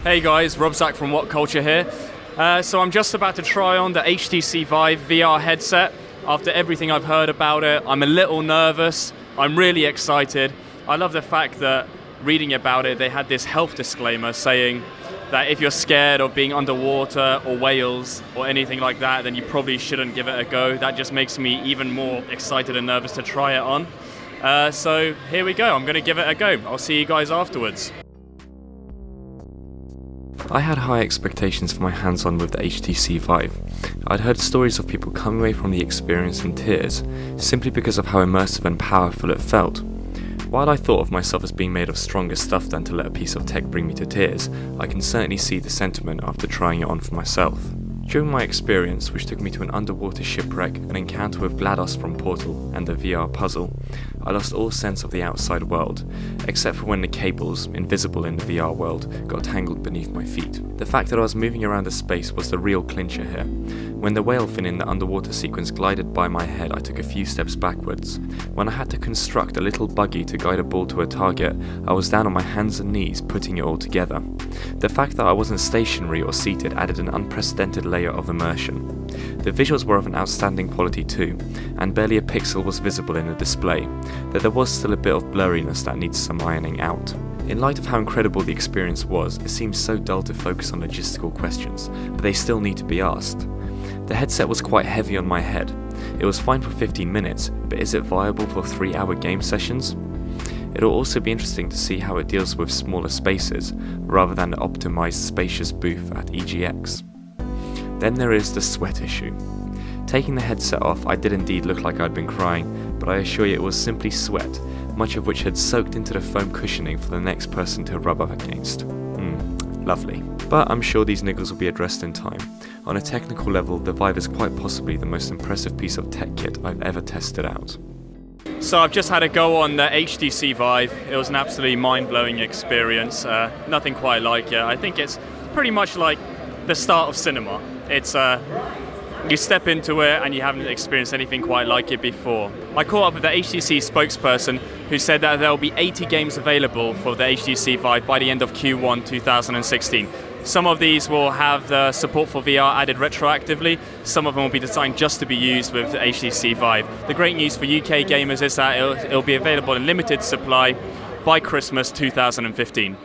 Hey guys, Rob Zach from What Culture here. So I'm just about to try on the HTC Vive VR headset. After everything I've heard about it, I'm a little nervous. I'm really excited. I love the fact that reading about it, they had this health disclaimer saying that if you're scared of being underwater or whales or anything like that, then you probably shouldn't give it a go. That just makes me even more excited and nervous to try it on. So here we go, I'm going to give it a go. I'll see you guys afterwards. I had high expectations for my hands-on with the HTC Vive. I'd heard stories of people coming away from the experience in tears, simply because of how immersive and powerful it felt. While I thought of myself as being made of stronger stuff than to let a piece of tech bring me to tears, I can certainly see the sentiment after trying it on for myself. During my experience, which took me to an underwater shipwreck, an encounter with GLaDOS from Portal, and a VR puzzle, I lost all sense of the outside world, except for when the cables, invisible in the VR world, got tangled beneath my feet. The fact that I was moving around the space was the real clincher here. When the whale fin in the underwater sequence glided by my head, I took a few steps backwards. When I had to construct a little buggy to guide a ball to a target, I was down on my hands and knees putting it all together. The fact that I wasn't stationary or seated added an unprecedented layer of immersion. The visuals were of an outstanding quality too, and barely a pixel was visible in the display, though there was still a bit of blurriness that needs some ironing out. In light of how incredible the experience was, it seems so dull to focus on logistical questions, but they still need to be asked. The headset was quite heavy on my head. It was fine for 15 minutes, but is it viable for 3-hour game sessions? It'll also be interesting to see how it deals with smaller spaces, rather than the optimized spacious booth at EGX. Then there is the sweat issue. Taking the headset off, I did indeed look like I'd been crying, but I assure you it was simply sweat, much of which had soaked into the foam cushioning for the next person to rub up against. Lovely. But I'm sure these niggles will be addressed in time. On a technical level, the Vive is quite possibly the most impressive piece of tech kit I've ever tested out. So I've just had a go on the HTC Vive. It was an absolutely mind-blowing experience. Nothing quite like it. I think it's pretty much like the start of cinema. It's you step into it and you haven't experienced anything quite like it before. I caught up with the HTC spokesperson who said that there will be 80 games available for the HTC Vive by the end of Q1 2016. Some of these will have the support for VR added retroactively. Some of them will be designed just to be used with the HTC Vive. The great news for UK gamers is that it'll be available in limited supply by Christmas 2015.